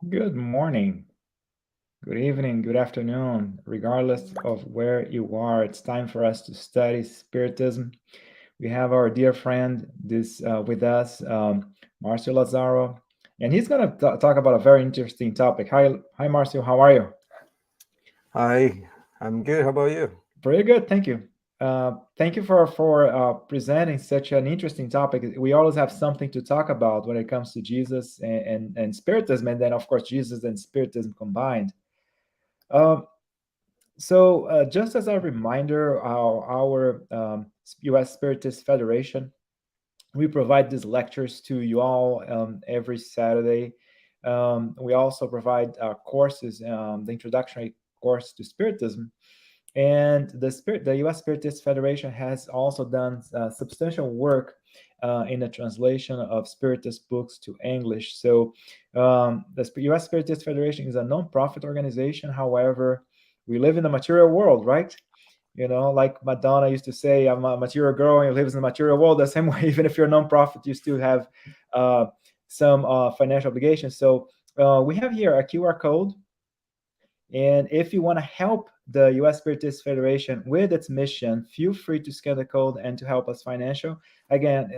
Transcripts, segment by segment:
Good morning, good evening, good afternoon, regardless of where you are. It's time for us to study Spiritism. We have our dear friend this with us, Marcio Lasaro, and he's going to talk about a very interesting topic. Hi, Marcio. How are you? Hi, I'm good. How about you? Pretty good, thank you. Thank you for presenting such an interesting topic. We always have something to talk about when it comes to Jesus and Spiritism, and then of course Jesus and Spiritism combined. Um, So, just as a reminder, our US Spiritist Federation, we provide these lectures to you all every Saturday. We also provide courses, the introductory course to Spiritism. And the U.S. Spiritist Federation has also done substantial work in the translation of Spiritist books to English. So, the U.S. Spiritist Federation is a non-profit organization. However, we live in the material world, right? Like Madonna used to say, I'm a material girl and lives in the material world. The same way, even if you're a non-profit, you still have uh, some financial obligations. So we have here a QR code, and if you want to help the U.S. Spiritist Federation with its mission, feel free to scan the code and to help us financial. Again,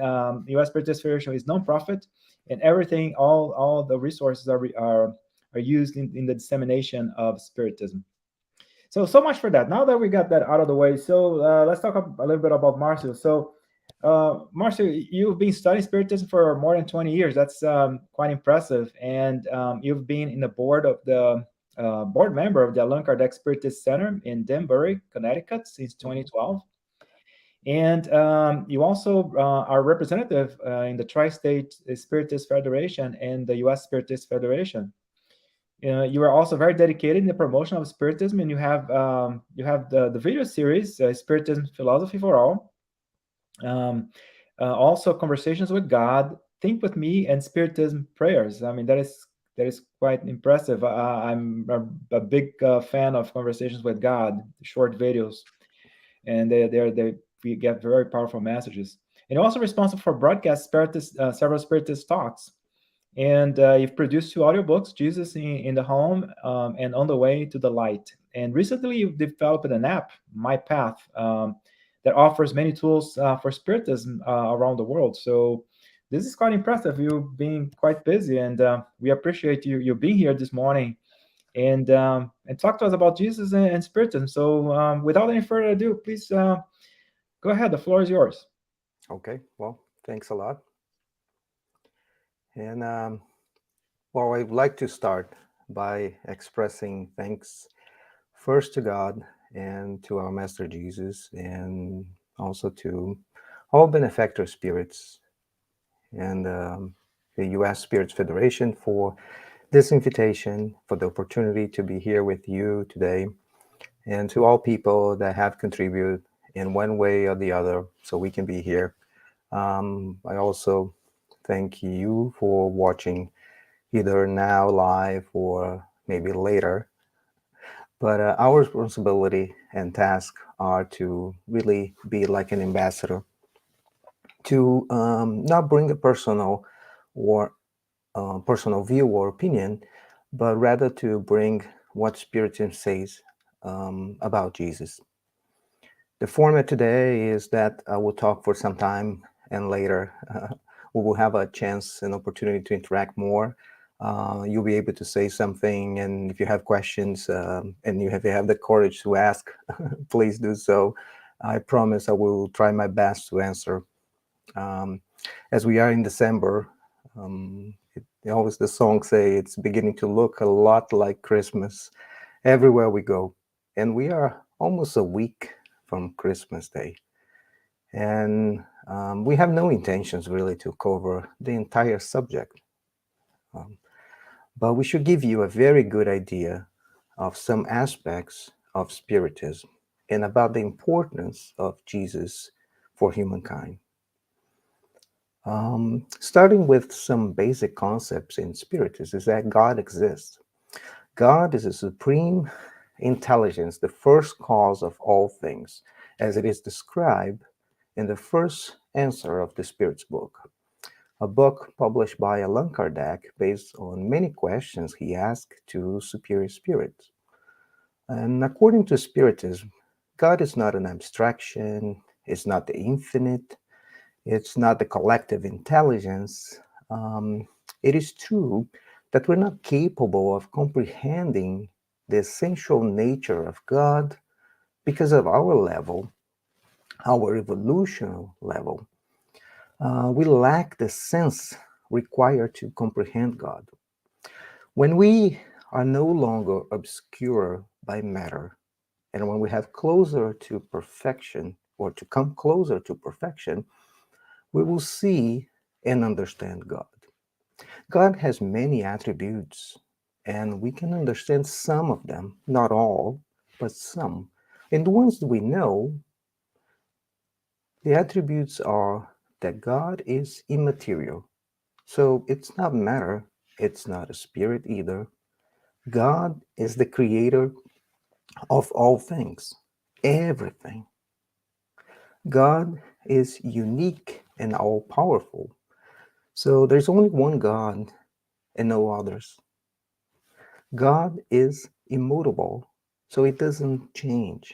U.S. Spiritist Federation is non-profit, and everything, all the resources are used in the dissemination of Spiritism. So much for that. Now that we got that out of the way, so let's talk a little bit about Marcio. So, Marcio, you've been studying Spiritism for more than 20 years. That's quite impressive. And you've been in the board member of the Allan Kardec Spiritist Center in Danbury, Connecticut since Mhm. 2012. And you also are representative in the TriState Spiritist Federation and the US Spiritist Federation. You are also very dedicated in the promotion of Spiritism, and you have the video series Spiritism Philosophy for All, um, also Conversations with God, Think with Me, and Spiritism Prayers. I mean, that is quite impressive. I'm a big fan of Conversations with God, short videos, and they we get very powerful messages. And you're also responsible for broadcast several Spiritist talks, and you've produced two audiobooks, Jesus in the Home and On the Way to the Light. And recently you've developed an app, My Path, that offers many tools for Spiritism around the world. So this is quite impressive. You've been quite busy, and we appreciate you being here this morning and talk to us about Jesus and Spiritism. So without any further ado, please go ahead. The floor is yours. Okay, well, thanks a lot. And well, I'd like to start by expressing thanks first to God and to our Master Jesus, and also to all benefactor spirits and the US Spirits Federation for this invitation, for the opportunity to be here with you today, and to all people that have contributed in one way or the other so we can be here. I also thank you for watching either now live or maybe later. But our responsibility and task are to really be like an ambassador, to not bring a or personal view or opinion, but rather to bring what Spiritism says about Jesus. The format today is that I will talk for some time, and later we will have a chance and opportunity to interact more. You'll be able to say something, and if you have questions and you have the courage to ask, please do so. I promise I will try my best to answer. Um, as we are in December, always the songs say it's beginning to look a lot like Christmas everywhere we go, and we are almost a week from Christmas Day. And we have no intentions really to cover the entire subject, um, but we should give you a very good idea of some aspects of Spiritism and about the importance of Jesus for humankind. Starting with some basic concepts in Spiritism is that God exists. God is a supreme intelligence, the first cause of all things, as it is described in the first answer of the Spirit's book. a book published by Allan Kardec based on many questions he asked to superior spirits. And according to Spiritism, God is not an abstraction, it's not the infinite, it's not the collective intelligence. Um, it is true that we're not capable of comprehending the essential nature of God because of our level, our evolutional level. We lack the sense required to comprehend God. When we are no longer obscure by matter, and when we have closer to perfection, or to come closer to perfection, we will see and understand God. God has many attributes, and we can understand some of them, not all, but some. And the ones that we know, the attributes are that God is immaterial. So it's not matter, it's not a spirit either. God is the creator of all things, everything. God is unique and all powerful. So there's only one God and no others. God is immutable, so it doesn't change.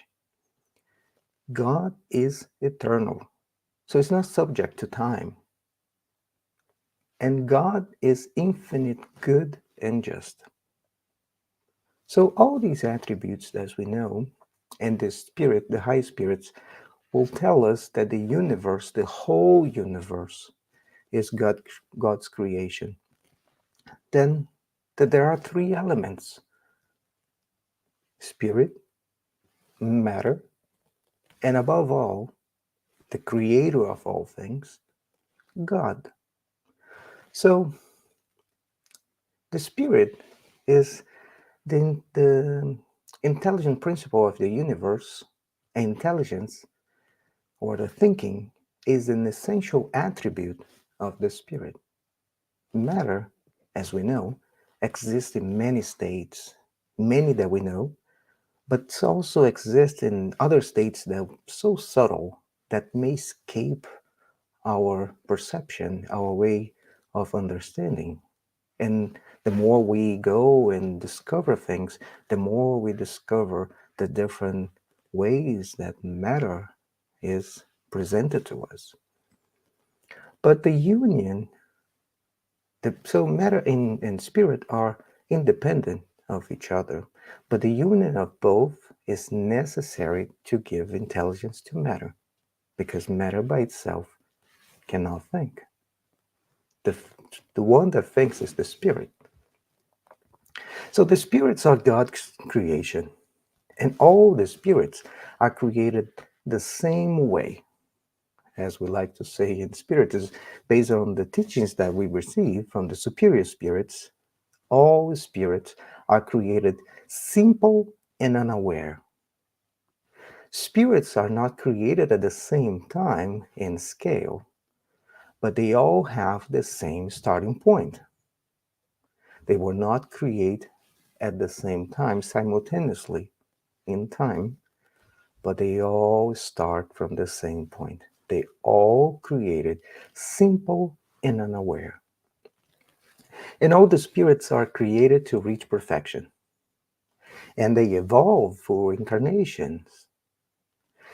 God is eternal, so it's not subject to time. And God is infinite good and just. So all these attributes, as we know, and the spirit, the high spirits, will tell us that the universe, the whole universe, is God's creation. Then that there are three elements: spirit, matter, and above all, the creator of all things, God. So the spirit is the intelligent principle of the universe. Intelligence, or the thinking, is an essential attribute of the spirit. Matter, as we know, exists in many states, many that we know, but also exists in other states that are so subtle that may escape our perception, our way of understanding. And the more we go and discover things, the more we discover the different ways that matter is presented to us. But the union, so matter and spirit are independent of each other, but the union of both is necessary to give intelligence to matter, because matter by itself cannot think. The, the one that thinks is the spirit. So the spirits are God's creation, and all the spirits are created the same way, as we like to say in Spiritism, based on the teachings that we receive from the superior spirits. All spirits are created simple and unaware. Spirits are not created at the same time in scale, but they all have the same starting point. They were not created at the same time simultaneously in time, but they all start from the same point. They all created simple and unaware. And all the spirits are created to reach perfection. And they evolve for incarnations.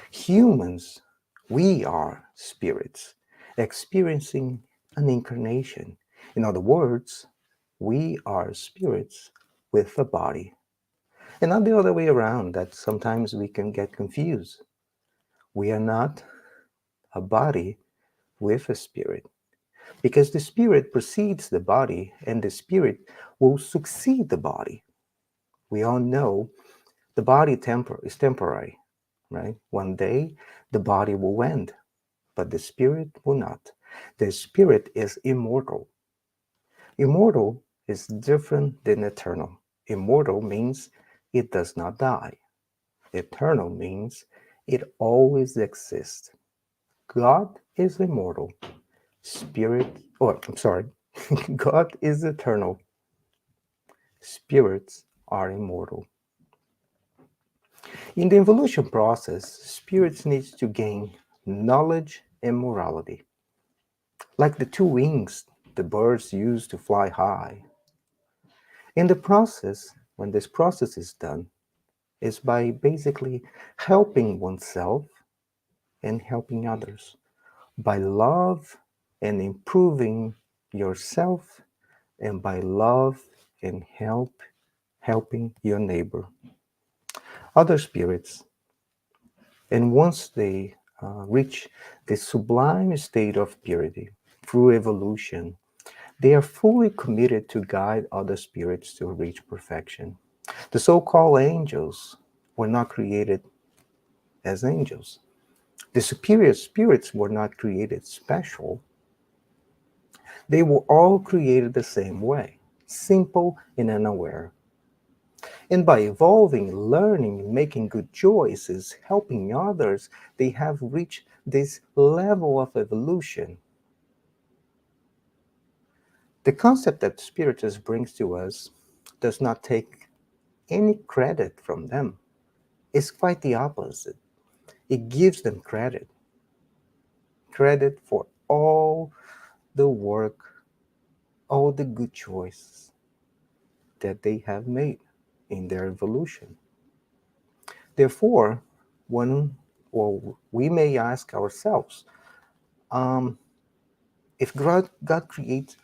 Humans, we are spirits experiencing an incarnation. In other words, we are spirits with a body. And not the other way around, that sometimes we can get confused. We are not a body with a spirit, because the spirit precedes the body and the spirit will succeed the body. We all know the body is temporary, right? One day the body will end, but the spirit will not. The spirit is immortal. Immortal is different than eternal. Immortal means it does not die. Eternal means it always exists. God is immortal. God is eternal. Spirits are immortal. In the evolution process, spirits need to gain knowledge and morality. like the two wings the birds use to fly high. In the process, when this process is done, is by basically helping oneself and helping others, by love and improving yourself, and by love and helping your neighbor, other spirits. And once they reach the sublime state of purity through evolution, they are fully committed to guide other spirits to reach perfection. The so-called angels were not created as angels. The superior spirits were not created special. They were all created the same way, simple and unaware. And by evolving, learning, making good choices, helping others, they have reached this level of evolution. The concept that Spiritism brings to us does not take any credit from them. It's quite the opposite. It gives them credit for all the work, all the good choices that they have made in their evolution. Therefore, one or we may ask ourselves, um, if God creates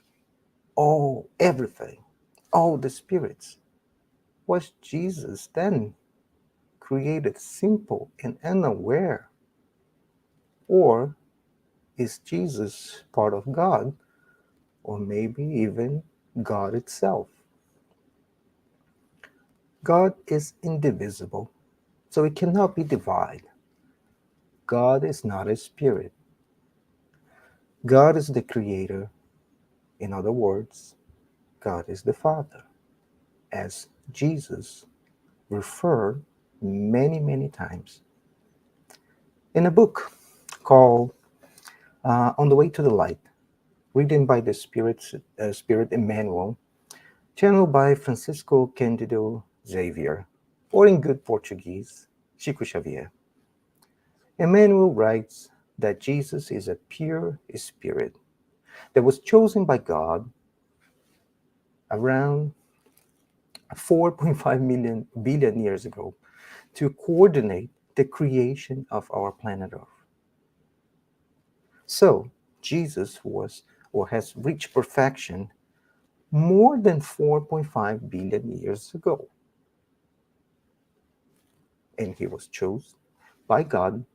everything, all the spirits, was Jesus then created simple and unaware? Or is Jesus part of God, or maybe even God itself? God is indivisible, so it cannot be divided. God is not a spirit. God is the creator. In other words, God is the Father, as Jesus referred many, many times in a book called On the Way to the Light, written by the Spirit Emmanuel, channeled by Francisco Cândido Xavier, or in good Portuguese, Chico Xavier. Emmanuel writes that Jesus is a pure spirit that was chosen by God around 4.5 billion years ago to coordinate the creation of our planet Earth. So, Jesus was or has reached perfection more than 4.5 billion years ago. And he was chosen by God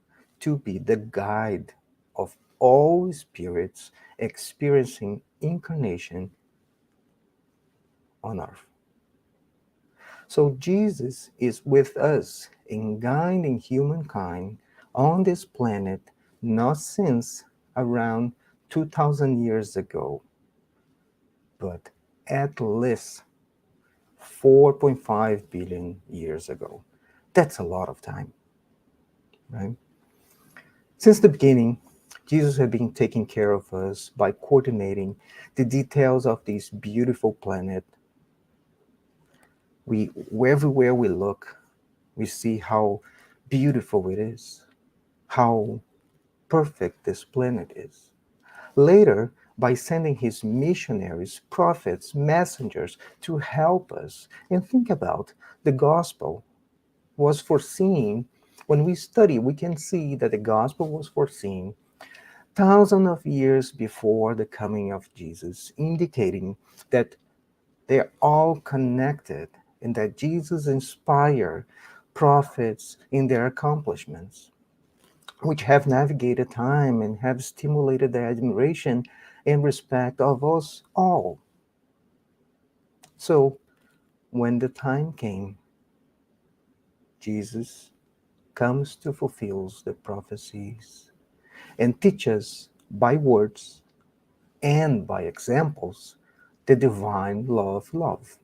to be the guide of all spirits experiencing incarnation on earth. So Jesus is with us in guiding humankind on this planet not since around 2000 years ago, but at least 4.5 billion years ago. That's a lot of time, right? Since the beginning, Jesus had been taking care of us by coordinating the details of this beautiful planet. Everywhere we look, we see how beautiful it is, how perfect this planet is. Later, by sending his missionaries, prophets, messengers to help us and think about the gospel was foreseen. When we study, we can see that the gospel was foreseen thousands of years before the coming of Jesus, indicating that they're all connected and that Jesus inspired prophets in their accomplishments, which have navigated time and have stimulated the admiration and respect of us all. So, when the time came, Jesus comes to fulfill the prophecies and teaches by words and by examples the divine law of love.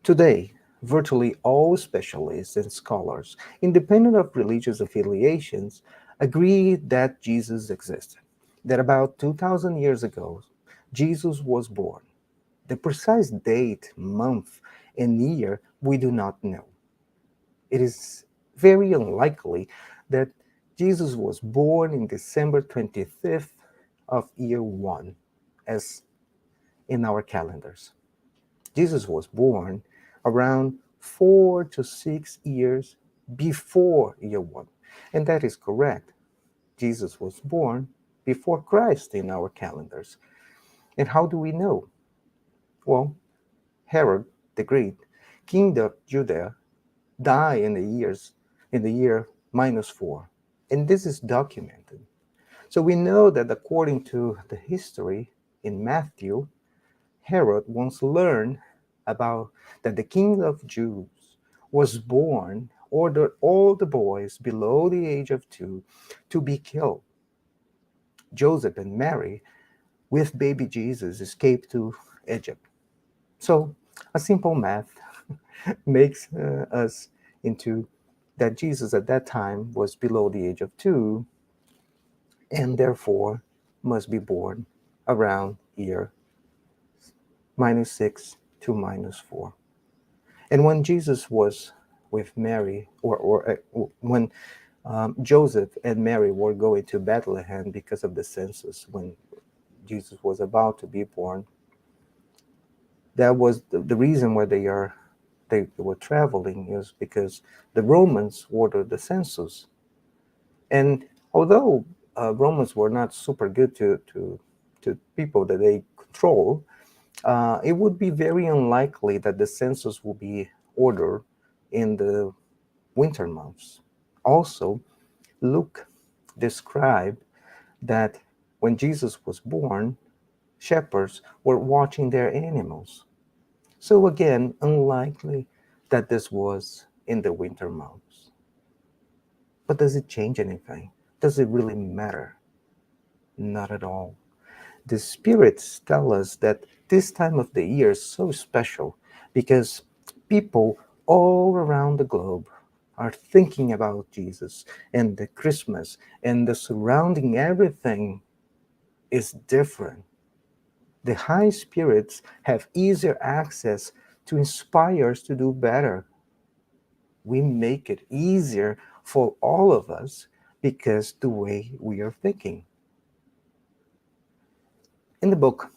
Today, virtually all specialists and scholars, independent of religious affiliations, agree that Jesus existed, that about 2000 years ago, Jesus was born. The precise date, month, and year we do not know. It is very unlikely that Jesus was born in December 25th, of year one, as in our calendars. Jesus was born around 4 to 6 years before year one. And that is correct. Jesus was born before Christ in our calendars. And how do we know? Well, Herod the Great, king of Judea, died in the year -4. And this is documented. So we know that according to the history in Matthew, Herod once learned about that the king of Jews was born, ordered all the boys below the age of 2 to be killed. Joseph and Mary, with baby Jesus, escaped to Egypt. So a simple math makes us into that Jesus at that time was below the age of 2 and therefore must be born around year -6 to -4. And when Jesus was with Mary, when Joseph and Mary were going to Bethlehem because of the census, when Jesus was about to be born, that was the reason why they were traveling is because the Romans ordered the census. And although Romans were not super good to people that they control, it would be very unlikely that the census will be ordered in the winter months. Also, Luke described that when Jesus was born, shepherds were watching their animals. So again, unlikely that this was in the winter months. But does it change anything? Does it really matter? Not at all. The spirits tell us that this time of the year is so special because people all around the globe are thinking about Jesus and the Christmas and the surrounding everything is different. The high spirits have easier access to inspire us to do better. We make it easier for all of us because the way we are thinking. In the book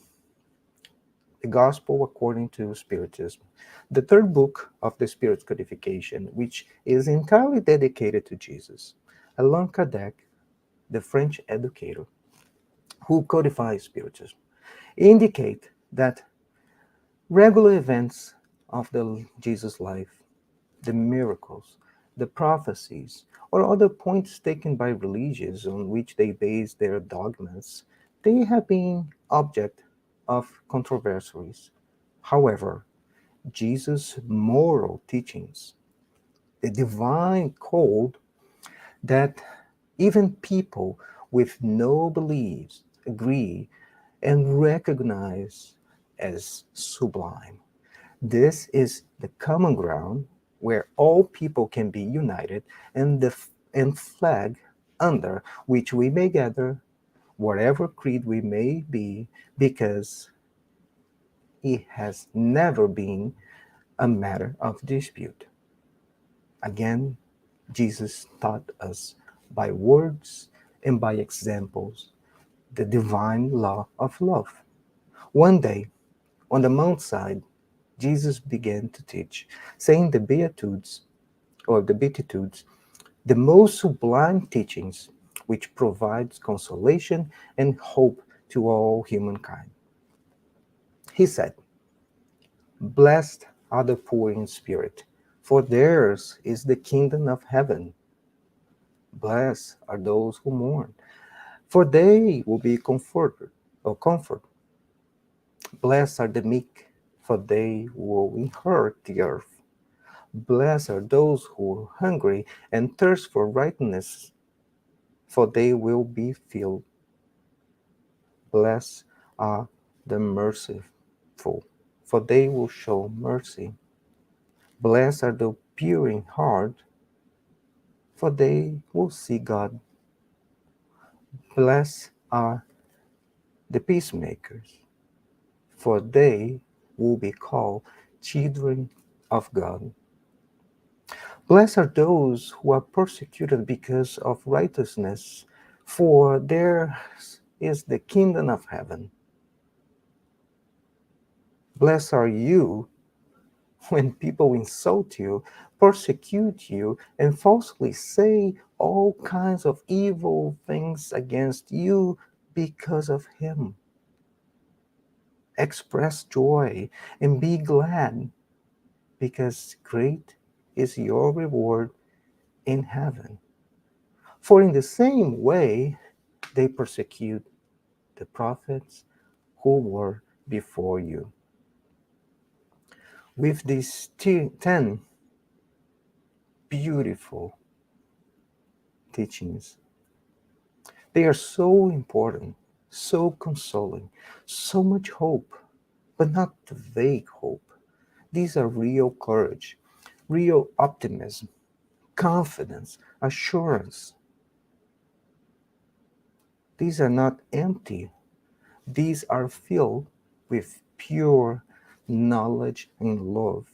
The Gospel According to Spiritism, the third book of the Spirit's codification, which is entirely dedicated to Jesus, Allan Kardec, the French educator who codifies Spiritism, indicate that regular events of the Jesus life, the miracles, the prophecies, or other points taken by religions on which they base their dogmas, they have been object of controversies. However, Jesus' moral teachings, the divine code that even people with no beliefs agree and recognize as sublime. This is the common ground where all people can be united and flag under which we may gather, whatever creed we may be, because it has never been a matter of dispute. Again, Jesus taught us by words and by examples the divine law of love. One day, on the mountainside, Jesus began to teach, saying the Beatitudes, or the Beatitudes, the most sublime teachings which provides consolation and hope to all humankind. He said, "Blessed are the poor in spirit, for theirs is the kingdom of heaven. Blessed are those who mourn, for they will be comforted or comfort. Blessed are the meek, for they will inherit the earth. Blessed are those who are hungry and thirst for righteousness, for they will be filled. Blessed are the merciful, for they will show mercy. Blessed are the pure in heart, for they will see God. Blessed are the peacemakers, for they will be called children of God. Blessed are those who are persecuted because of righteousness, for theirs is the kingdom of heaven. Blessed are you when people insult you, persecute you, and falsely say all kinds of evil things against you because of him. Express joy and be glad, because great is your reward in heaven. For in the same way they persecute the prophets who were before you. With these 10 beautiful teachings, they are so important, so consoling, so much hope, but not the vague hope. These are real courage, real optimism, confidence, assurance. These are not empty, these are filled with pure knowledge and love.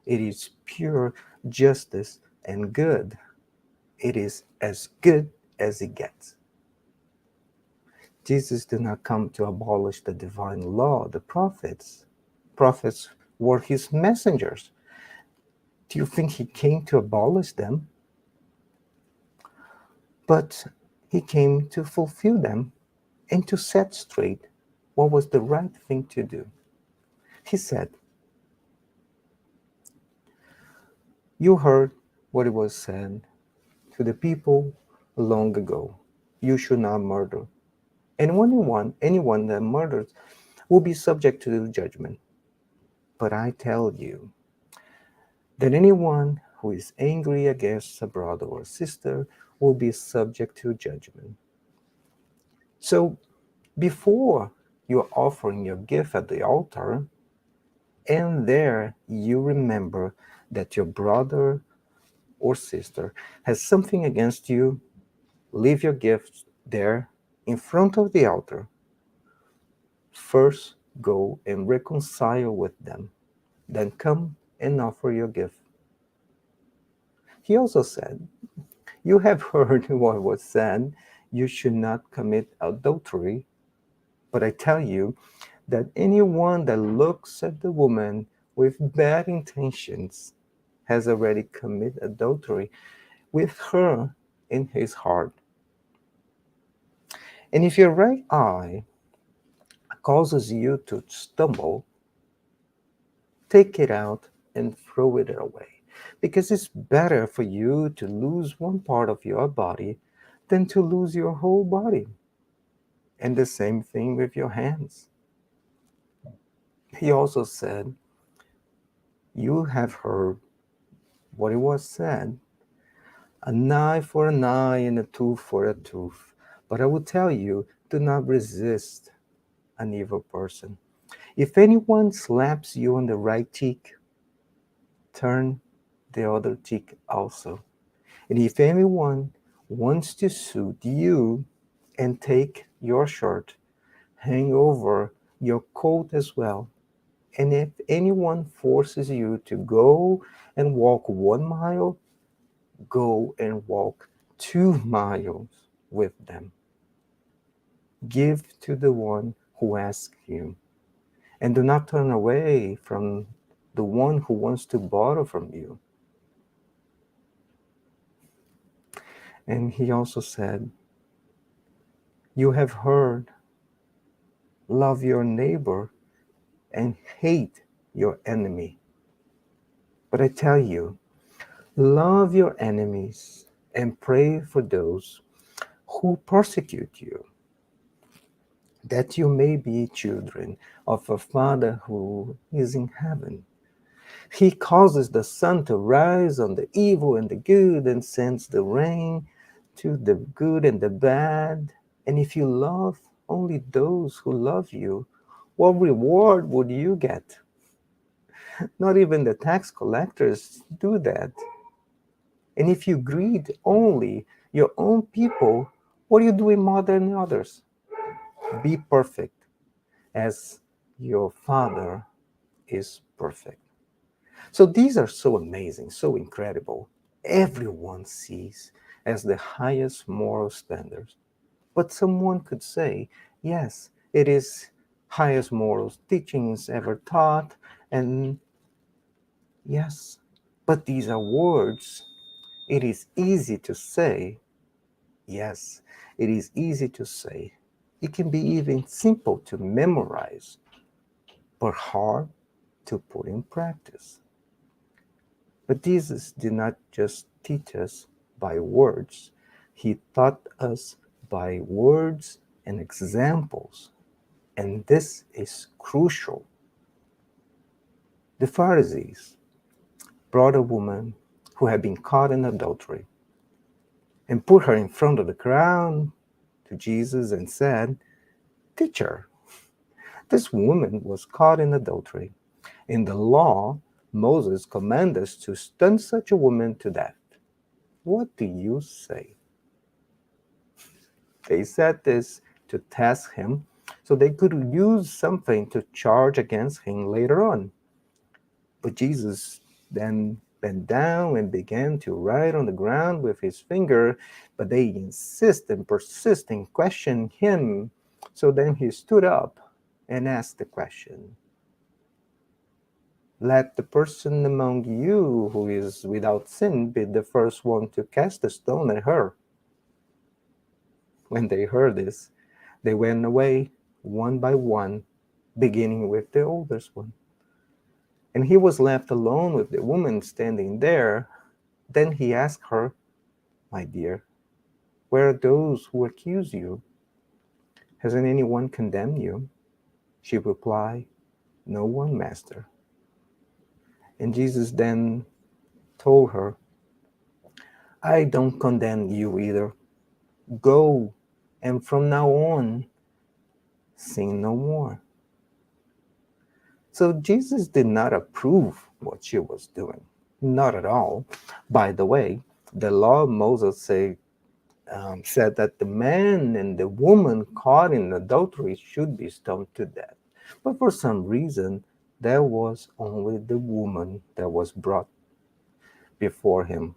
It is pure justice and good. It is as good as it gets. Jesus did not come to abolish the divine law, the prophets. Prophets were his messengers. Do you think he came to abolish them? But he came to fulfill them and to set straight what was the right thing to do. He said, "You heard what it was said to the people long ago. You should not murder. And anyone that murders will be subject to the judgment. But I tell you that anyone who is angry against a brother or sister will be subject to judgment." So before you're offering your gift at the altar, and there you remember that your brother or sister has something against you, leave your gift there in front of the altar. First, go and reconcile with them. Then come and offer your gift. He also said, "You have heard what was said, you should not commit adultery. But I tell you that anyone that looks at the woman with bad intentions has already committed adultery with her in his heart. And if your right eye causes you to stumble, take it out and throw it away. Because it's better for you to lose one part of your body than to lose your whole body." And the same thing with your hands. He also said, "You have heard what it was said, an eye for an eye and a tooth for a tooth. But I will tell you, do not resist an evil person. If anyone slaps you on the right cheek, turn the other cheek also. And if anyone wants to sue you and take your shirt, hang over your coat as well. And if anyone forces you to go and walk 1 mile, go and walk 2 miles with them. Give to the one who asks you, and do not turn away from the one who wants to borrow from you." And he also said, "You have heard, love your neighbor and hate your enemy. But I tell you, love your enemies and pray for those who persecute you, that you may be children of a Father who is in heaven. He causes the sun to rise on the evil and the good, and sends the rain to the good and the bad. And if you love only those who love you, what reward would you get? Not even the tax collectors do that. And if you greet only your own people, what are you doing more than others? Be perfect as your Father is perfect." So these are so amazing, so incredible. Everyone sees as the highest moral standards. But someone could say, yes, it is highest moral teachings ever taught, and yes, but these are words. It is easy to say, yes, it is easy to say. It can be even simple to memorize, but hard to put in practice. But Jesus did not just teach us by words, he taught us by words and examples. And this is crucial. The Pharisees brought a woman who had been caught in adultery and put her in front of the crowd to Jesus and said, Teacher, this woman was caught in adultery. In the law, Moses commands us to stone such a woman to death. What do you say? They said this to test him so they could use something to charge against him later on. But Jesus then bent down and began to write on the ground with his finger, but they insist and persist in questioning him. So then he stood up and asked the question, let the person among you who is without sin be the first one to cast a stone at her. When they heard this, they went away one by one, beginning with the oldest one. And he was left alone with the woman standing there. Then he asked her, my dear, where are those who accuse you? Hasn't anyone condemned you? She replied, no one, Master. And Jesus then told her, I don't condemn you either. Go, and from now on, sin no more. So Jesus did not approve what she was doing. Not at all. By the way, the law of Moses said that the man and the woman caught in adultery should be stoned to death. But for some reason, there was only the woman that was brought before him.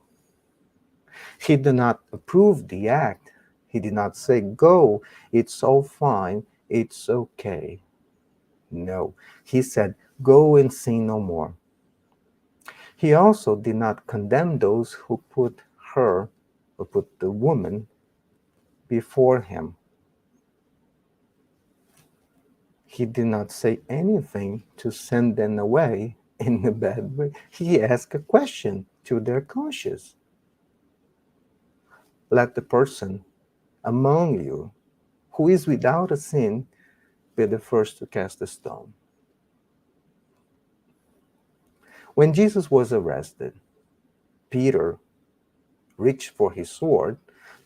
He did not approve the act. He did not say, go, it's all fine, it's okay. No, he said, go and sin no more. He also did not condemn those who put her, or put the woman, before him. He did not say anything to send them away in a bad way. He asked a question to their conscience. Let the person among you who is without a sin be the first to cast a stone. When Jesus was arrested, Peter reached for his sword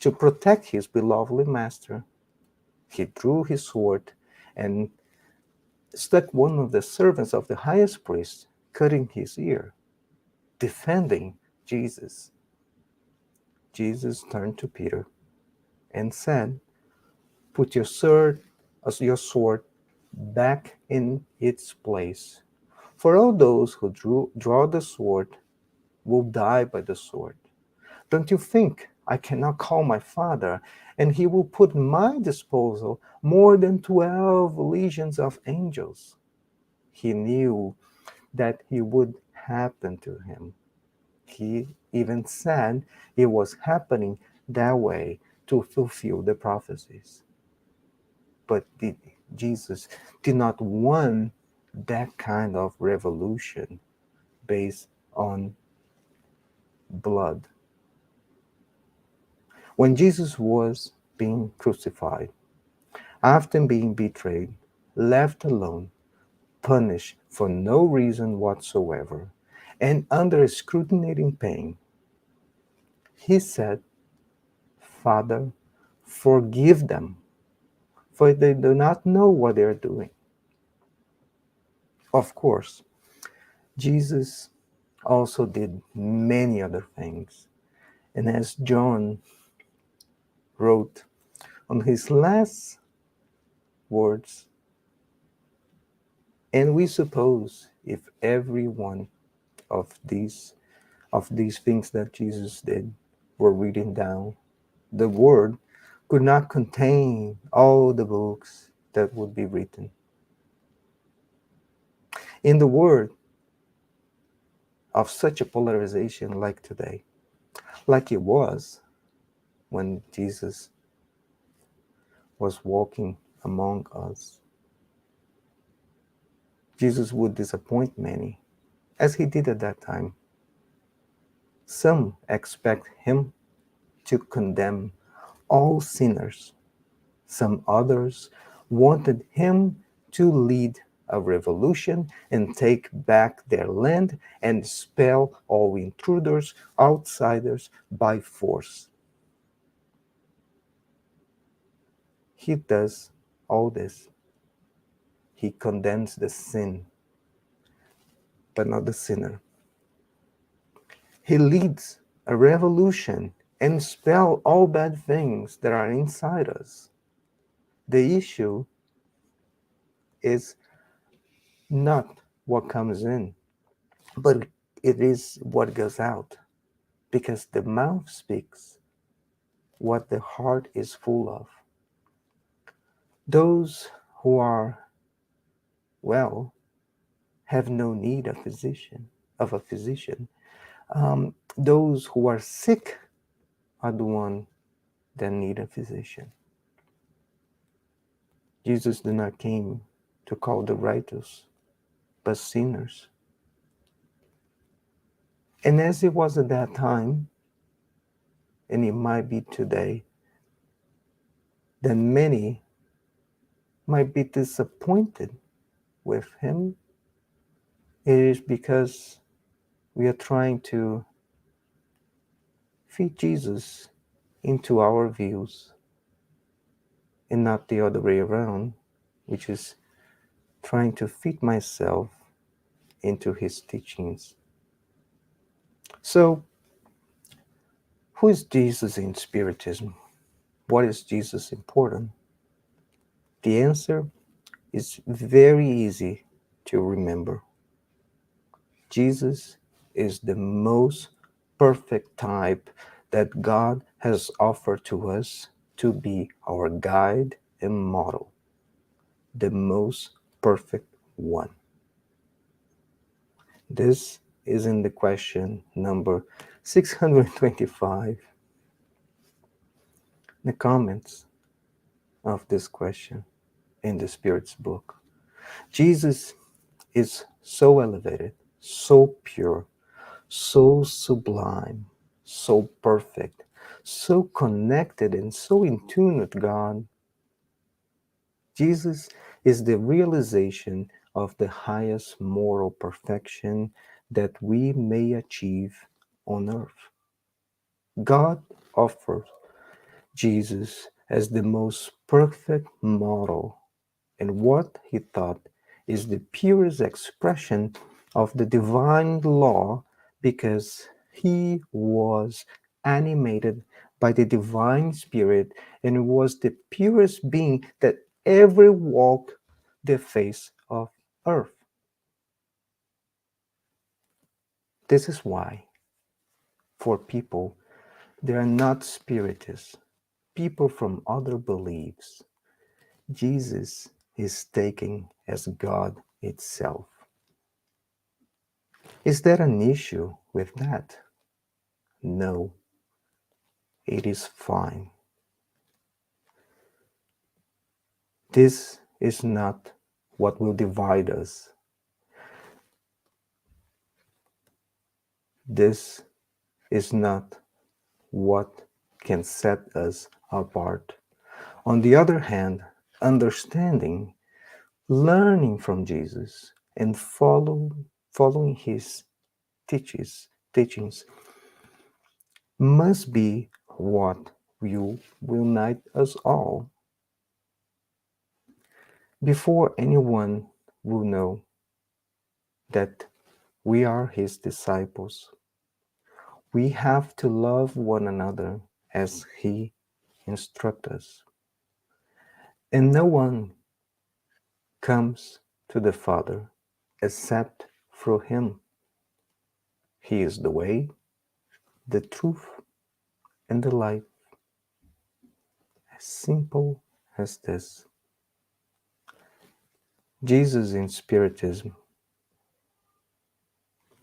to protect his beloved master. He drew his sword and struck one of the servants of the highest priest, cutting his ear, defending Jesus. Jesus turned to Peter and said, put your sword back in its place. For all those who draw the sword will die by the sword. Don't you think I cannot call my Father, and he will put at my disposal more than 12 legions of angels? He knew that it would happen to him. He even said it was happening that way to fulfill the prophecies. But Jesus did not want that kind of revolution based on blood. When Jesus was being crucified, after being betrayed, left alone, punished for no reason whatsoever, and under excruciating pain, he said, Father, forgive them, for they do not know what they are doing. Of course, Jesus also did many other things. And as John wrote on his last words, and we suppose if every one of these things that Jesus did were written down, the world could not contain all the books that would be written. In the world of such a polarization like today, like it was when Jesus was walking among us, Jesus would disappoint many, as he did at that time. Some expect him to condemn all sinners. Some others wanted him to lead a revolution and take back their land and expel all intruders, outsiders by force. He does all this. He condemns the sin, but not the sinner. He leads a revolution and expel all bad things that are inside us. The issue is not what comes in, but it is what goes out, because the mouth speaks what the heart is full of. Those who are well have no need of a physician. Those who are sick are the one that need a physician. Jesus did not came to call the righteous, but sinners. And as it was at that time, and it might be today, that many might be disappointed with him. It is because we are trying to fit Jesus into our views and not the other way around, which is trying to fit myself into his teachings. So, who is Jesus in Spiritism? What is Jesus important? The answer is very easy to remember. Jesus is the most perfect type that God has offered to us to be our guide and model. The most perfect one. This is in the question number 625. The comments of this question in the Spirit's book. Jesus is so elevated, so pure, so sublime, so perfect, so connected, and so in tune with God. Jesus is the realization of the highest moral perfection that we may achieve on earth. God offers Jesus as the most perfect model, and what he thought is the purest expression of the divine law, because he was animated by the divine spirit and was the purest being that ever walked the face of earth. This is why, for people that are not spiritists, people from other beliefs, Jesus is taken as God itself. Is there an issue with that? No, it is fine. This is not what will divide us. This is not what can set us apart. On the other hand, understanding, learning from Jesus, and following his teachings must be what will unite us all. Before anyone will know that we are his disciples, we have to love one another as he instructs us. And no one comes to the Father except through him. He is the way, the truth, and the life. simple as this. Jesus in Spiritism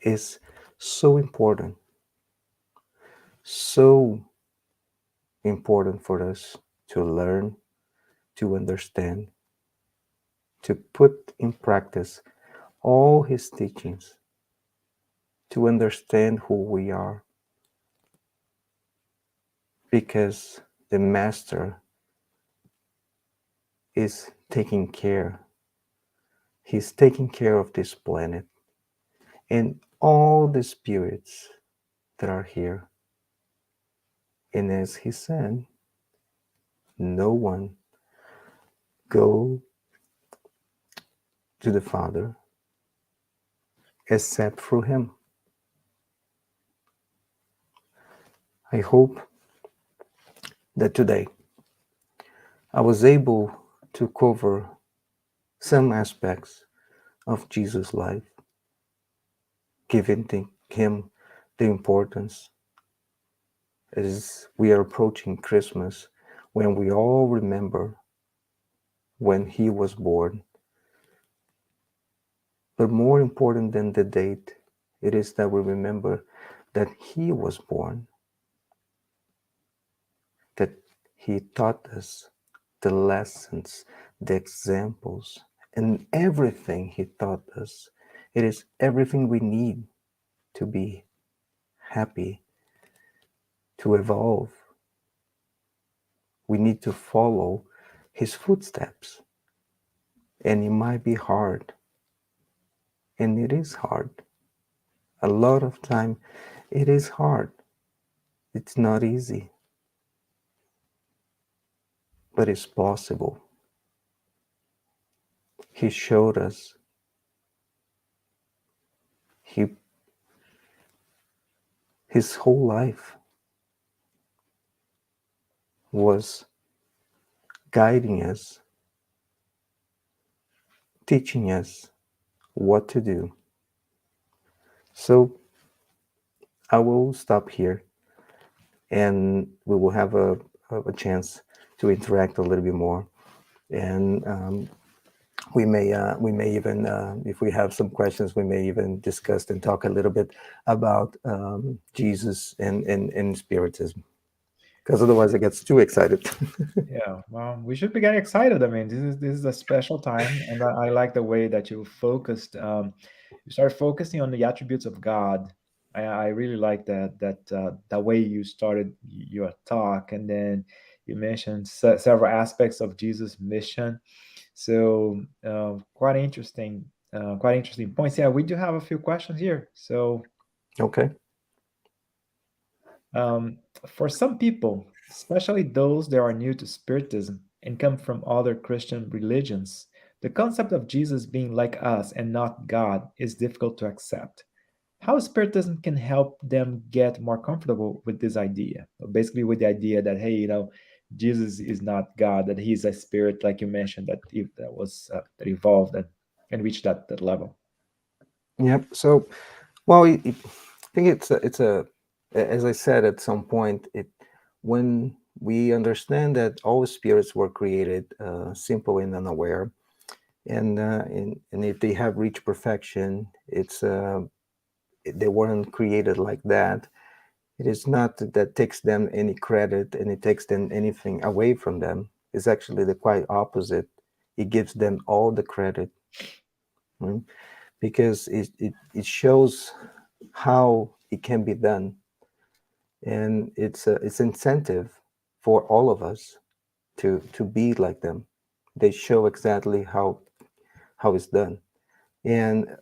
is so important, so important for us to learn, to understand, to put in practice all his teachings, to understand who we are, because the Master is taking care. He's taking care of this planet and all the spirits that are here. And as he said, no one go to the Father except through him. I hope that today I was able to cover some aspects of Jesus' life, giving him the importance as we are approaching Christmas, when we all remember when he was born. But more important than the date, it is that we remember that he was born, that he taught us the lessons, the examples, and everything he taught us. It is everything we need to be happy, to evolve. We need to follow his footsteps. And it might be hard. And it is hard. A lot of time, it is hard. It's not easy. But it's possible. He showed us. His whole life was guiding us, teaching us what to do. So I will stop here, and we will have a chance to interact a little bit more. And we may even, if we have some questions, we may even discuss and talk a little bit about Jesus and Spiritism, because otherwise it gets too excited. Yeah, well, we should be getting excited. I mean, this is a special time, and I like the way that you focused. You started focusing on the attributes of God. I really like that way you started your talk, and then you mentioned several aspects of Jesus' mission. So quite interesting points. Yeah, we do have a few questions here. So Okay. for some people, especially those that are new to Spiritism and come from other Christian religions, the concept of Jesus being like us and not God is difficult to accept. How Spiritism can help them get more comfortable with this idea? Basically, with the idea that, hey, Jesus is not God, that he's a spirit, like you mentioned, that evolved and reached that level. Yep. So, well, I think it's a as I said at some point, when we understand that all spirits were created simple and unaware, and if they have reached perfection, they weren't created like that. It is not that takes them any credit and it takes them anything away from them. It's actually the quite opposite. It gives them all the credit, right? Because it shows how it can be done, and it's incentive for all of us to be like them. They show exactly how it's done. And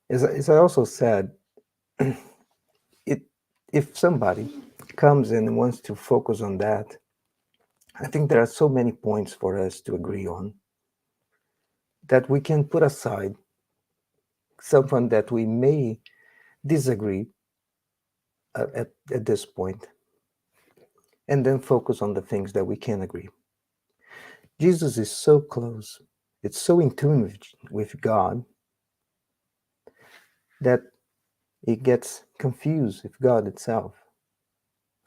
as I also said, it if somebody comes in and wants to focus on that, I think there are so many points for us to agree on that we can put aside someone that we may disagree at this point, and then focus on the things that we can agree. Jesus is so close, it's so in tune with God, that it gets confused with God itself.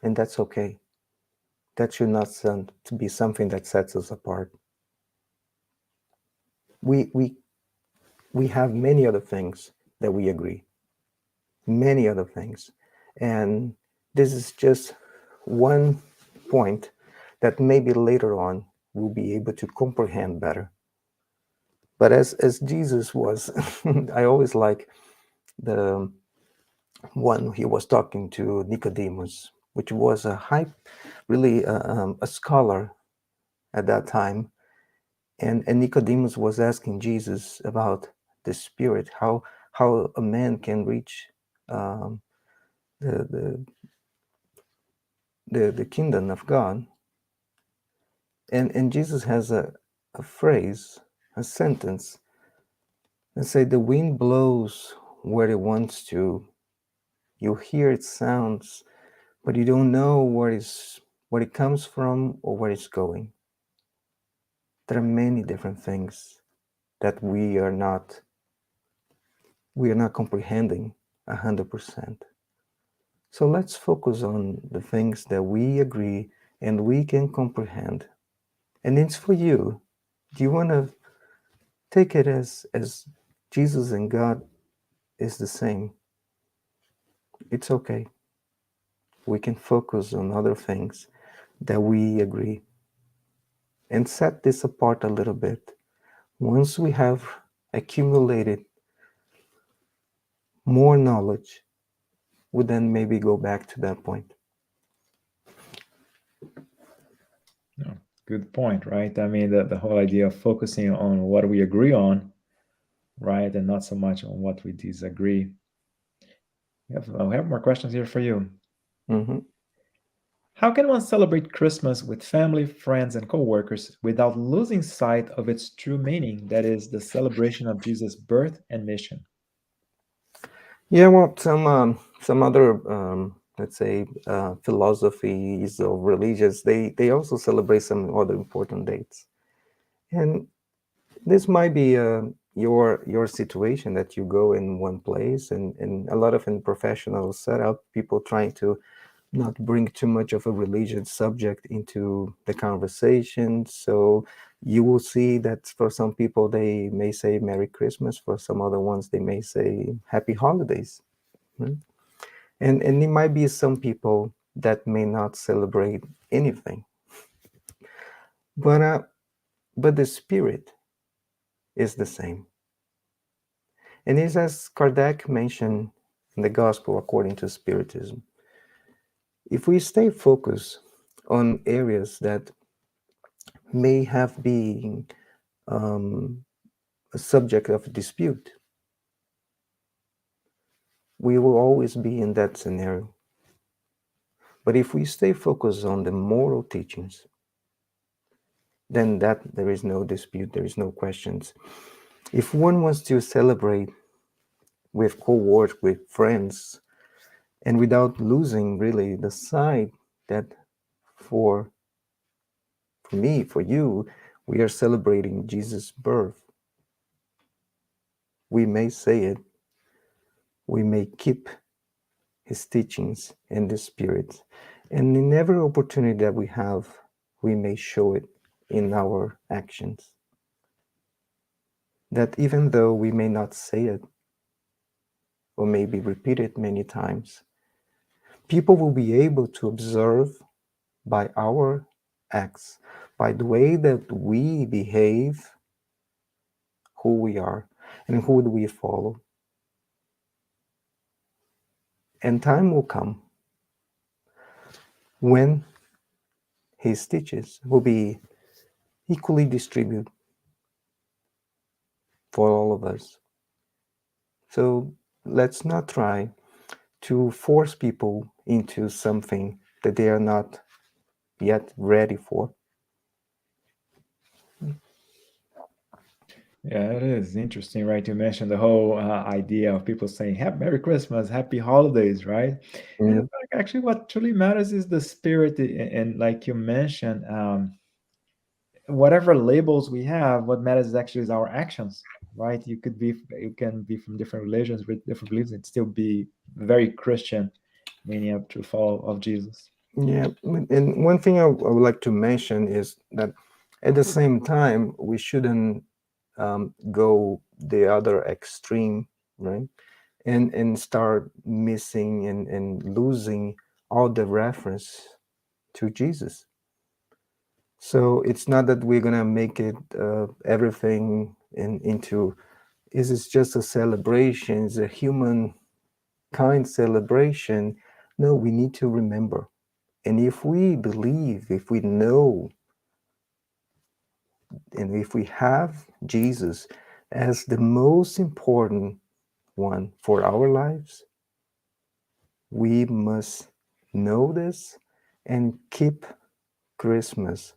And that's okay. that should not to be something that sets us apart. We, we, we have many other things that we agree, many other things. And this is just one point that maybe later on we'll be able to comprehend better. But as Jesus was, I always like the one he was talking to Nicodemus, which was a really a scholar at that time, and Nicodemus was asking Jesus about the spirit, how a man can reach um, the, the the kingdom of God, and Jesus has a phrase, a sentence, and say the wind blows where it wants to. You hear its sounds, but you don't know where it comes from or where it's going. There are many different things that we are not comprehending 100%. So let's focus on the things that we agree and we can comprehend. And it's for you. Do you want to take it as Jesus and God is the same? It's okay. We can focus on other things that we agree and set this apart a little bit. Once we have accumulated more knowledge, we then maybe go back to that point. No, good point, right? I mean, the whole idea of focusing on what we agree on, right, and not so much on what we disagree. We have more questions here for you. Mm-hmm. How can one celebrate Christmas with family, friends, and co-workers without losing sight of its true meaning, that is, the celebration of Jesus' birth and mission? Yeah, well, some other let's say philosophies or religions, they also celebrate some other important dates, and this might be your situation that you go in one place, and a lot of in professional setup, people trying to not bring too much of a religious subject into the conversation. So you will see that for some people they may say Merry Christmas, for some other ones they may say Happy Holidays. Hmm? And it might be some people that may not celebrate anything. But the spirit is the same. And it's as Kardec mentioned in the Gospel according to Spiritism. If we stay focused on areas that may have been a subject of dispute, we will always be in that scenario. But if we stay focused on the moral teachings, then that there is no dispute, there is no questions. If one wants to celebrate with co-work, with friends, and without losing really the sight that for me, for you, we are celebrating Jesus' birth. We may say it, we may keep his teachings and the spirit, and in every opportunity that we have, we may show it in our actions. That even though we may not say it or maybe repeat it many times, people will be able to observe by our acts, by the way that we behave, who we are and who do we follow. And time will come when his teachings will be equally distributed for all of us. So let's not try to force people into something that they are not yet ready for. Yeah, it is interesting, right? You mentioned the whole idea of people saying Merry Christmas, Happy Holidays, right? And Mm. actually, what truly matters is the spirit, and like you mentioned, whatever labels we have, what matters is actually is our actions, right? You can be from different religions with different beliefs and still be very Christian, meaning a true follower of Jesus. Yeah, and one thing I would like to mention is that at the same time, we shouldn't go the other extreme, right? And start missing and losing all the reference to Jesus. So it's not that we're gonna make it everything into is it just a celebration, it's a human kind celebration. No, we need to remember. And if we believe, if we know, and if we have Jesus as the most important one for our lives, we must know this and keep Christmas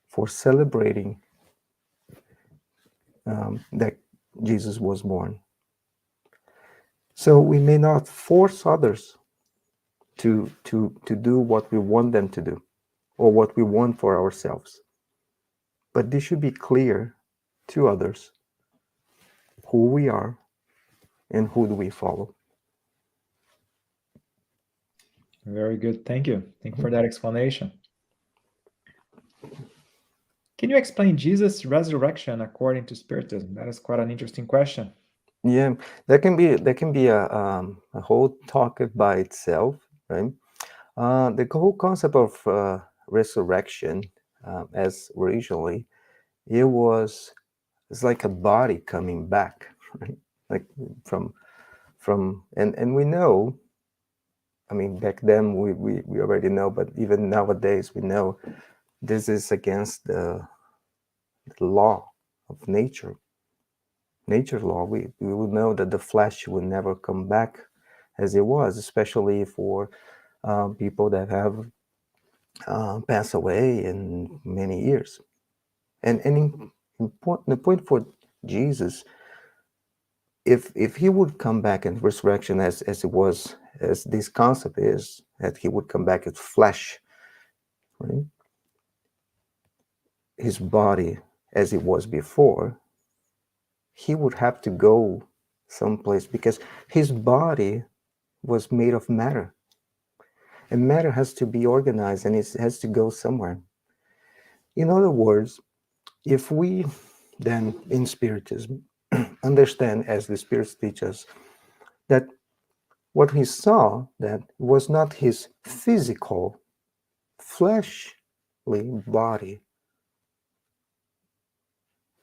for celebrating that Jesus was born. So we may not force others to do what we want them to do or what we want for ourselves. But this should be clear to others who we are and who do we follow. Very good. Thank you. Thank you for that explanation. Can you explain Jesus' resurrection according to Spiritism? That is quite an interesting question. Yeah, that can be a whole talk by itself, right? The whole concept of resurrection, as originally, it was it's like a body coming back, right? Like from and we know, I mean, back then we already know, but even nowadays we know this is against the law of nature law. We will know that the flesh will never come back as it was, especially for people that have passed away in many years. And the point for Jesus, if he would come back in resurrection as it was, as this concept is, that he would come back as flesh, right? His body as it was before, he would have to go someplace because his body was made of matter. And matter has to be organized and it has to go somewhere. In other words, if we then in Spiritism understand, as the spirits teach us, that what he saw that was not his physical fleshly body,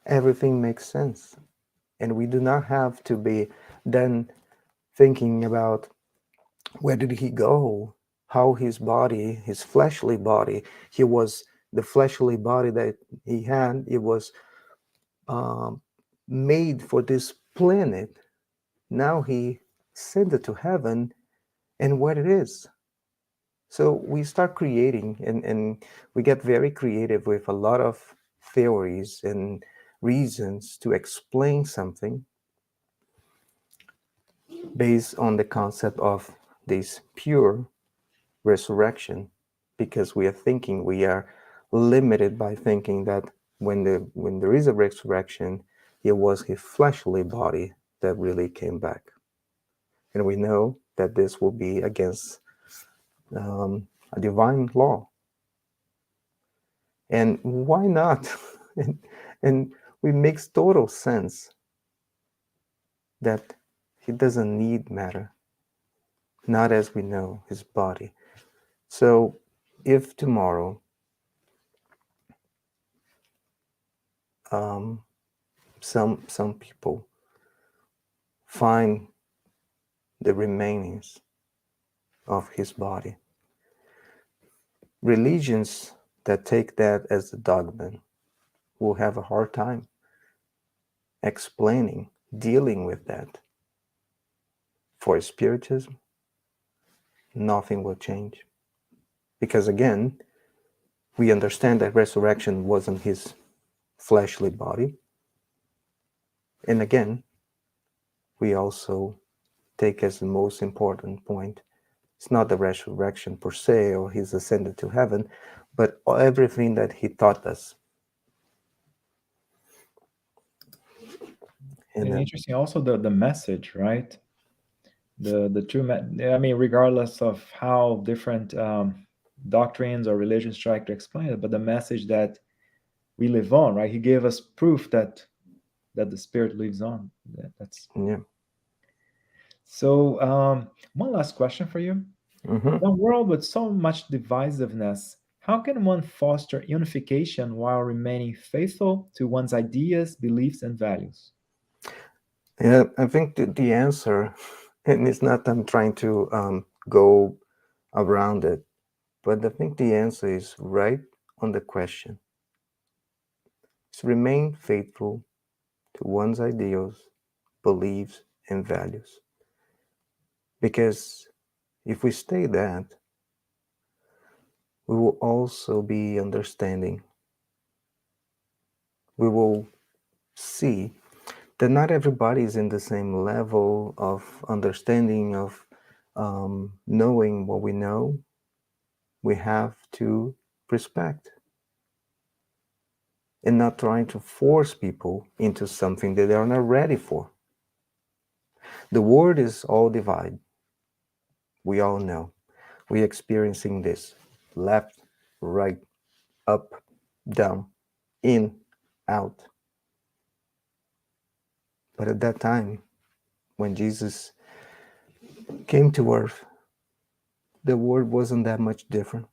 everything makes sense. And we do not have to be then thinking about where did he go, how his body, his fleshly body, he was the fleshly body that he had, it was um, made for this planet. Now he sent it to heaven, and what it is. So we start creating, and we get very creative with a lot of theories and reasons to explain something based on the concept of this pure resurrection, because we are thinking, we are limited by thinking that when there is a resurrection, it was his fleshly body that really came back. And we know that this will be against a divine law. And why not? and it makes total sense that he doesn't need matter, not as we know his body. So if tomorrow um, some people find the remainings of his body, religions that take that as a dogma will have a hard time explaining, dealing with that. For Spiritism, nothing will change. Because again, we understand that resurrection wasn't his fleshly body. And again, we also take as the most important point, it's not the resurrection per se or his ascended to heaven, but everything that he taught us. And And interesting also the message, right? The true, I mean, regardless of how different doctrines or religions try to explain it, but the message that we live on, right? He gave us proof that the spirit lives on. That's Yeah. so. One last question for you. Hmm. In a world with so much divisiveness, how can one foster unification while remaining faithful to one's ideas, beliefs, and values? Yeah, I think the answer, and it's not I'm trying to go around it, but I think the answer is right on the question. It's remain faithful to one's ideals, beliefs, and values. Because if we stay that, we will also be understanding. We will see that not everybody is in the same level of understanding of knowing what we know. We have to respect and not trying to force people into something that they are not ready for. The world is all divided. We all know. We're experiencing this left, right, up, down, in, out. But at that time, when Jesus came to earth, the world wasn't that much different.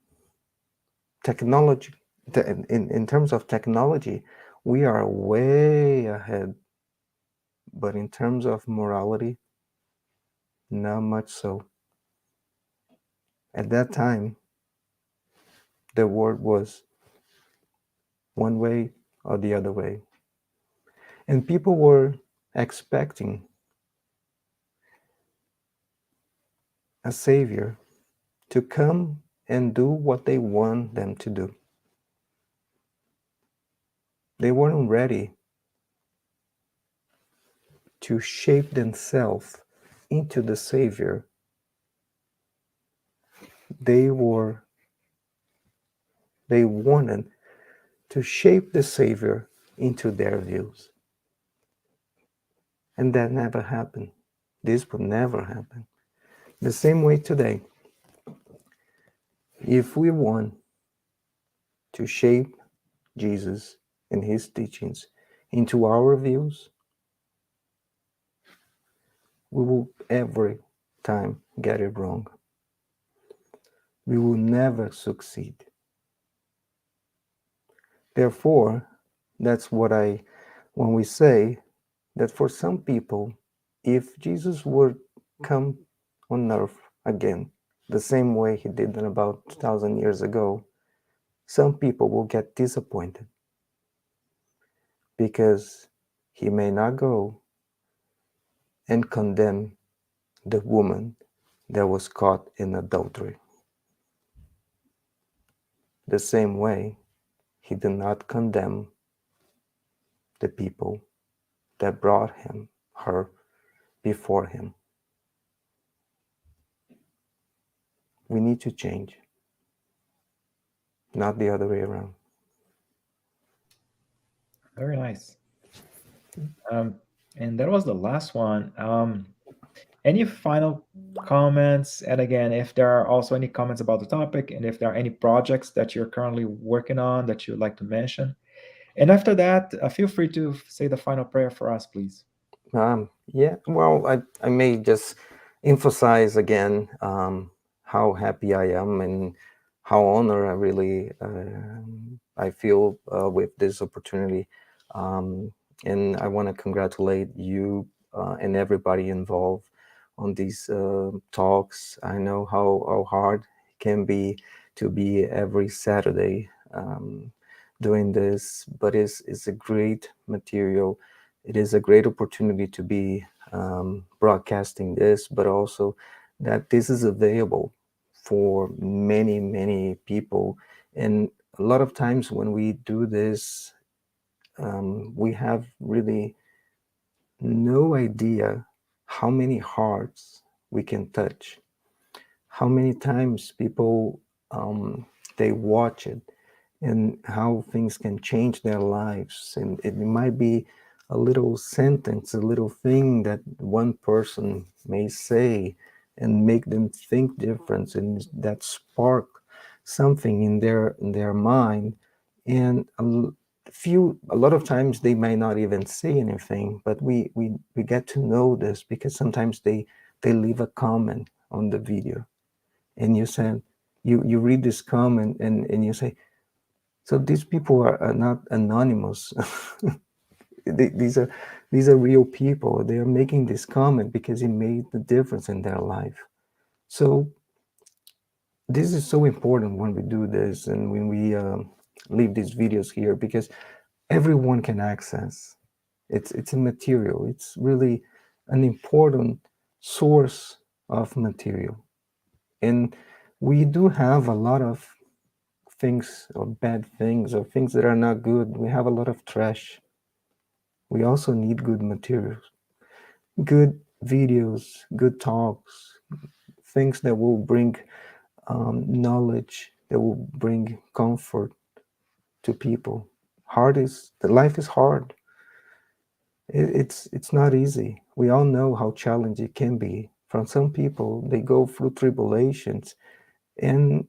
Technology, in terms of technology, we are way ahead. But in terms of morality, not much so. At that time, the world was one way or the other way. And people were expecting a savior to come and do what they want them to do. They weren't ready to shape themselves into the savior. They were they wanted to shape the savior into their views. And that never happened. This would never happen. The same way today. If we want to shape Jesus and his teachings into our views, we will every time get it wrong. We will never succeed. Therefore, that's when we say that for some people, if Jesus would come on earth again, the same way he did about 2,000 years ago, some people will get disappointed because he may not go and condemn the woman that was caught in adultery. The same way, he did not condemn the people that brought her before him. We need to change, not the other way around. Very nice. And that was the last one. Any final comments? And again, if there are also any comments about the topic, and if there are any projects that you're currently working on that you'd like to mention. And after that, feel free to say the final prayer for us, please. Yeah, well, I may just emphasize again how happy I am and how honored I really I feel with this opportunity. And I want to congratulate you and everybody involved on these talks. I know how hard it can be to be every Saturday doing this, but it's a great material. It is a great opportunity to be broadcasting this, but also that this is available for many people. And a lot of times when we do this, we have really no idea how many hearts we can touch, how many times people they watch it, and how things can change their lives. And it might be a little sentence, a little thing that one person may say and make them think different, and that spark something in their mind, and a lot of times they may not even say anything, but we get to know this because sometimes they leave a comment on the video, and you said you read this comment, and you say, so these people are not anonymous. these are real people. They are making this comment because it made the difference in their life. So this is so important when we do this and when we leave these videos here, because everyone can access. It's a material. It's really an important source of material. And we do have a lot of things, or bad things, or things that are not good. We have a lot of trash. We also need good materials, good videos, good talks, things that will bring knowledge, that will bring comfort to people. Life is hard. It's not easy. We all know how challenging it can be. For some people, they go through tribulations, and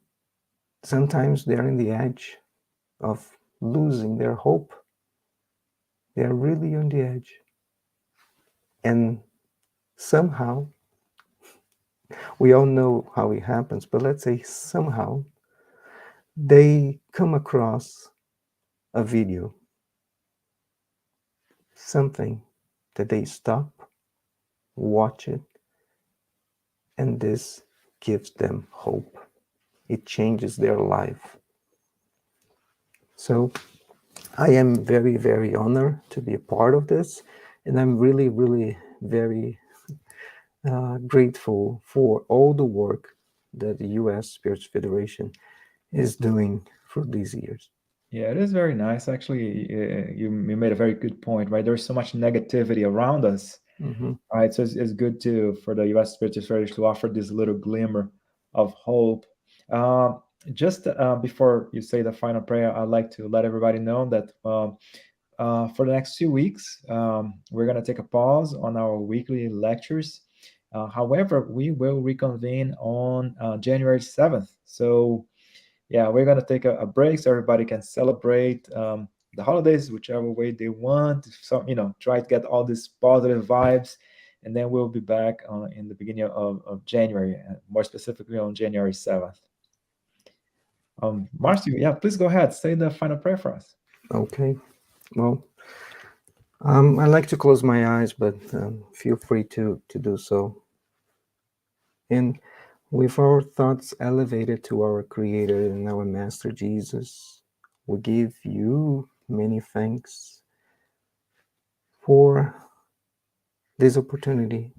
sometimes they're in the edge of losing their hope. They're really on the edge. And somehow, we all know how it happens, but let's say somehow they come across a video, something that they stop, watch it, and this gives them hope. It changes their life. So I am very, very honored to be a part of this, and I'm really, really very grateful for all the work that the US Spiritist Federation is doing for these years. Yeah, it is very nice. Actually, you made a very good point, right? There's so much negativity around us, Mm-hmm. right? So it's good for the U.S. Spiritist Federation to offer this little glimmer of hope. Just before you say the final prayer, I'd like to let everybody know that for the next 2 weeks, we're going to take a pause on our weekly lectures. However, we will reconvene on January 7th. So yeah, we're gonna take a break so everybody can celebrate the holidays whichever way they want. So try to get all these positive vibes, and then we'll be back in the beginning of January, more specifically on January 7th. Marcio, yeah, please go ahead, say the final prayer for us. Okay. Well, I like to close my eyes, but feel free to do so. And with our thoughts elevated to our Creator and our Master Jesus, we give you many thanks for this opportunity,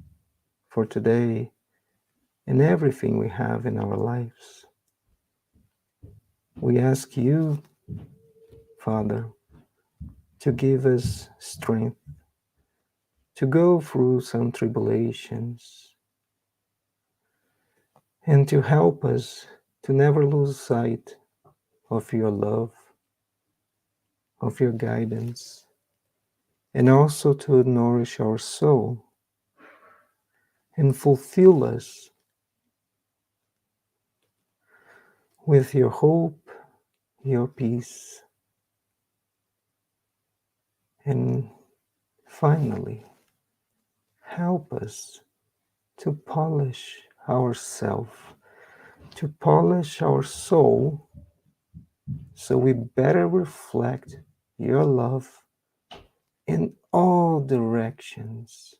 for today, and everything we have in our lives. We ask you, Father, to give us strength to go through some tribulations, and to help us to never lose sight of your love, of your guidance, and also to nourish our soul and fulfill us with your hope, your peace, and finally, help us to polish ourselves, to polish our soul, so we better reflect your love in all directions.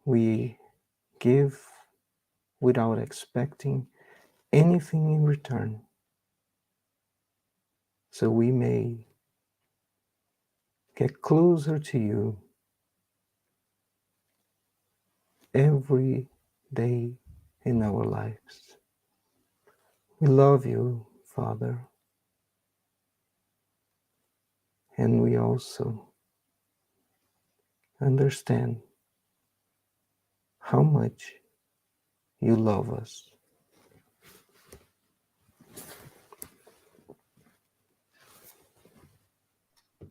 We give without expecting anything in return, so we may get closer to you every day in our lives. We love you, Father, and we also understand how much you love us.